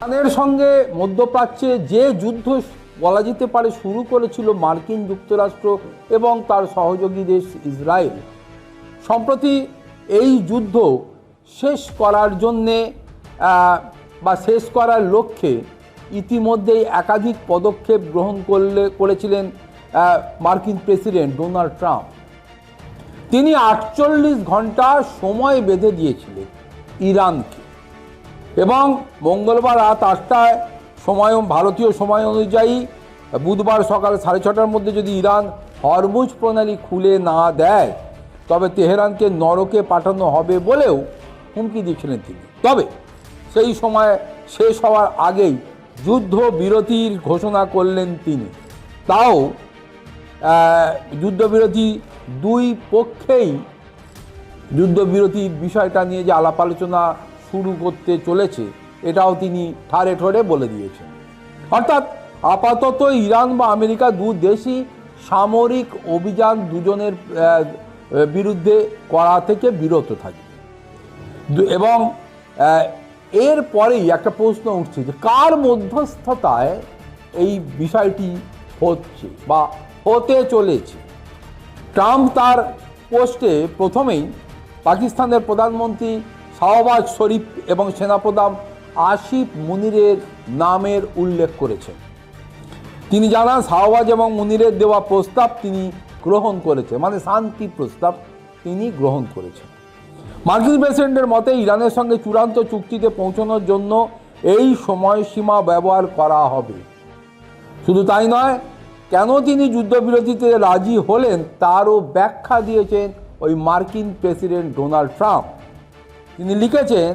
ইরানের সঙ্গে মধ্যপ্রাচ্যে যে যুদ্ধ বলা যেতে পারে শুরু করেছিল মার্কিন যুক্তরাষ্ট্র এবং তার সহযোগী দেশ ইসরায়েল, সম্প্রতি এই যুদ্ধ শেষ করার জন্যে বা শেষ করার লক্ষ্যে ইতিমধ্যেই একাধিক পদক্ষেপ গ্রহণ করেছিলেন মার্কিন প্রেসিডেন্ট ডোনাল্ড ট্রাম্প। তিনি 48 ঘন্টা সময় বেঁধে দিয়েছিলেন ইরানকে এবং মঙ্গলবার রাত 8টায় সময়, ভারতীয় সময় অনুযায়ী বুধবার সকাল 6:30টার মধ্যে যদি ইরান হরমুজ প্রণালী খুলে না দেয় তবে তেহরানকে নরকে পাঠানো হবে বলেও হুমকি দিয়েছিলেন তিনি। তবে সেই সময় শেষ হওয়ার আগেই যুদ্ধবিরতির ঘোষণা করলেন তিনি। তাও যুদ্ধবিরতি দুই পক্ষেই যুদ্ধবিরতির বিষয়টা নিয়ে যে আলাপ আলোচনা শুরু করতে চলেছে এটাও তিনি ঠাড়ে ঠোড়ে বলে দিয়েছেন। অর্থাৎ আপাতত ইরান বা আমেরিকা দু দেশই সামরিক অভিযান দুজনের বিরুদ্ধে করা থেকে বিরত থাকে এবং এর পরেই একটা প্রশ্ন উঠছে যে কার মধ্যস্থতায় এই বিষয়টি হচ্ছে বা হতে চলেছে। ট্রাম্প তার পোস্টে প্রথমেই পাকিস্তানের প্রধানমন্ত্রী শাহবাজ শরীফ এবং সেনাপ্রধান আসিফ মুনিরের নামের উল্লেখ করেছেন। তিনি জানান শাহবাজ এবং মুনিরের দেওয়া প্রস্তাব তিনি গ্রহণ করেছেন, মানে শান্তি প্রস্তাব তিনি গ্রহণ করেছেন। মার্কিন প্রেসিডেন্টের মতে ইরানের সঙ্গে চূড়ান্ত চুক্তিতে পৌঁছানোর জন্য এই সময়সীমা ব্যবহার করা হবে। শুধু তাই নয়, কেন তিনি যুদ্ধবিরতিতে রাজি হলেন তারও ব্যাখ্যা দিয়েছেন ওই মার্কিন প্রেসিডেন্ট ডোনাল্ড ট্রাম্প। তিনি লিখেছেন,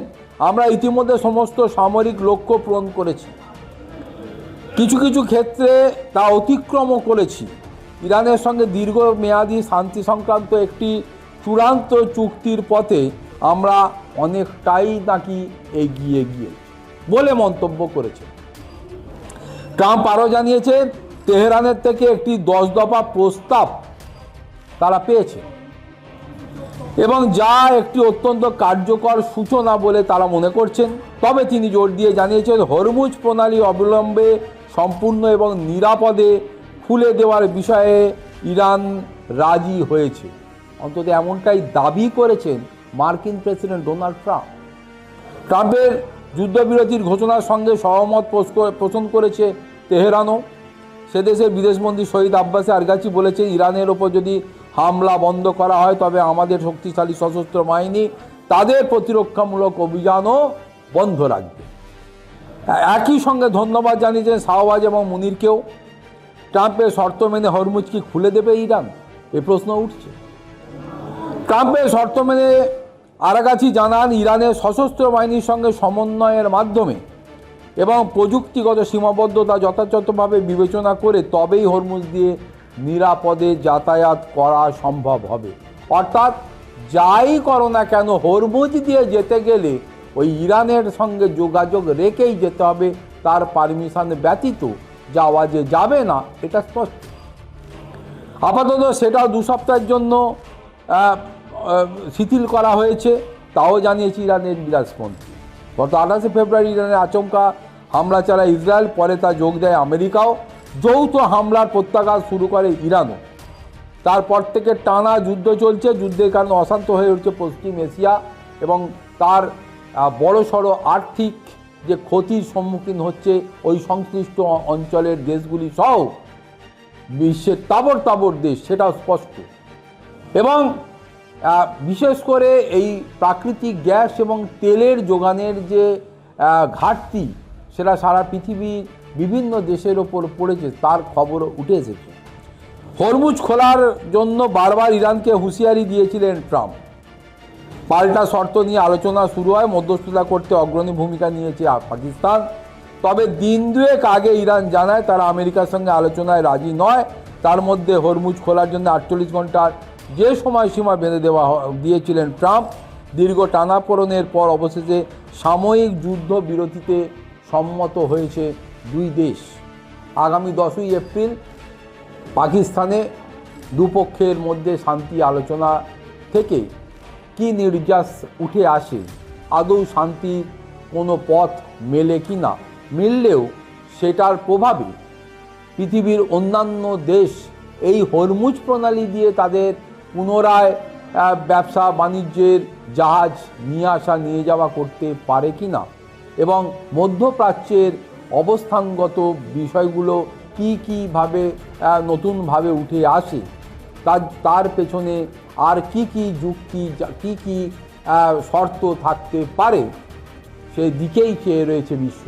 আমরা ইতিমধ্যে সমস্ত সামরিক লক্ষ্য পূরণ করেছি, কিছু কিছু ক্ষেত্রে তা অতিক্রমও করেছি। ইরানের সঙ্গে দীর্ঘমেয়াদী শান্তি সংক্রান্ত একটি চূড়ান্ত চুক্তির পথে আমরা অনেকটাই নাকি এগিয়ে গিয়ে বলে মন্তব্য করেছেন। ট্রাম্প আরও জানিয়েছেন তেহরানের থেকে একটি 10 দফা প্রস্তাব তারা পেয়েছে এবং যা একটি অত্যন্ত কার্যকর সূচনা বলে তারা মনে করছেন। তবে তিনি জোর দিয়ে জানিয়েছেন হরমুজ প্রণালী অবিলম্বে সম্পূর্ণ এবং নিরাপদে খুলে দেওয়ার বিষয়ে ইরান রাজি হয়েছে। অন্তত এমনটাই দাবি করেছেন মার্কিন প্রেসিডেন্ট ডোনাল্ড ট্রাম্প। ট্রাম্পের যুদ্ধবিরতির ঘোষণার সঙ্গে সহমত পোষণ করেছে তেহরানও। সে দেশের বিদেশমন্ত্রী শহীদ আব্বাসে আরগাচি বলেছেন, ইরানের ওপর যদি হামলা বন্ধ করা হয় তবে আমাদের শক্তিশালী সশস্ত্র বাহিনী তাদের প্রতিরক্ষামূলক অভিযানও বন্ধ রাখবে। একই সঙ্গে ধন্যবাদ জানিয়েছেন শাহবাজ এবং মুনিরকেও। ট্রাম্পের শর্ত মেনে হরমুজ কি খুলে দেবে ইরান, এ প্রশ্ন উঠছে। ট্রাম্পের শর্ত মেনে আরাগাচি জানান, ইরানের সশস্ত্র বাহিনীর সঙ্গে সমন্বয়ের মাধ্যমে এবং প্রযুক্তিগত সীমাবদ্ধতা যথাযথভাবে বিবেচনা করে তবেই হরমুজ দিয়ে নিরাপদে যাতায়াত করা সম্ভব হবে। অর্থাৎ যাই করো না কেন হরমুজ দিয়ে যেতে গেলে ওই ইরানের সঙ্গে যোগাযোগ রেখেই যেতে হবে, তার পারমিশন ব্যতীত যাওয়া যে যাবে না এটা স্পষ্ট। আপাতত সেটাও 2 সপ্তাহের জন্য শিথিল করা হয়েছে, তাও জানিয়েছে ইরানের বিদেশমন্ত্রী। গত 28 ফেব্রুয়ারি ইরানের আচমকা হামলা চালায় ইসরায়েল, পরে তা যোগ দেয় আমেরিকাও। যৌথ হামলার প্রত্যাঘাত শুরু করে ইরানও। তারপর থেকে টানা যুদ্ধ চলছে। যুদ্ধের কারণে অশান্ত হয়ে উঠছে পশ্চিম এশিয়া এবং তার বড়সড় আর্থিক যে ক্ষতির সম্মুখীন হচ্ছে ওই সংশ্লিষ্ট অঞ্চলের দেশগুলি সহ বিশ্বের তাবড় তাবড় দেশ, সেটাও স্পষ্ট। এবং বিশেষ করে এই প্রাকৃতিক গ্যাস এবং তেলের যোগানের যে ঘাটতি সেটা সারা পৃথিবীর বিভিন্ন দেশের ওপর পড়েছে, তার খবরও উঠে এসেছে। হরমুজ খোলার জন্য বারবার ইরানকে হুঁশিয়ারি দিয়েছিলেন ট্রাম্প। পাল্টা শর্ত নিয়ে আলোচনা শুরু হয়। মধ্যস্থতা করতে অগ্রণী ভূমিকা নিয়েছে পাকিস্তান। তবে দিন দুয়েক আগে ইরান জানায় তারা আমেরিকার সঙ্গে আলোচনায় রাজি নয়। তার মধ্যে হরমুজ খোলার জন্য 48 ঘন্টার যে সময়সীমা বেঁধে দিয়েছিলেন ট্রাম্প, দীর্ঘ টানাপোড়েনের পর অবশেষে সাময়িক যুদ্ধ বিরতিতে সম্মত হয়েছে দুই দেশ। আগামী 10ই এপ্রিল পাকিস্তানে দুপক্ষের মধ্যে শান্তি আলোচনা থেকে কি নির্যাস উঠে আসে, আদৌ শান্তির কোনো পথ মেলে কি না, মিললেও সেটার প্রভাবে পৃথিবীর অন্যান্য দেশ এই হরমুজ প্রণালী দিয়ে তাদের পুনরায় ব্যবসা বাণিজ্যের জাহাজ নিয়ে যাওয়া করতে পারে কি না, এবং মধ্যপ্রাচ্যের অবস্থানগত বিষয়গুলো কীভাবে নতুনভাবে উঠে আসে, তার পেছনে আর কি যুক্তি কি শর্ত থাকতে পারে, সেই দিকেই চেয়ে রয়েছে বিশ্ব।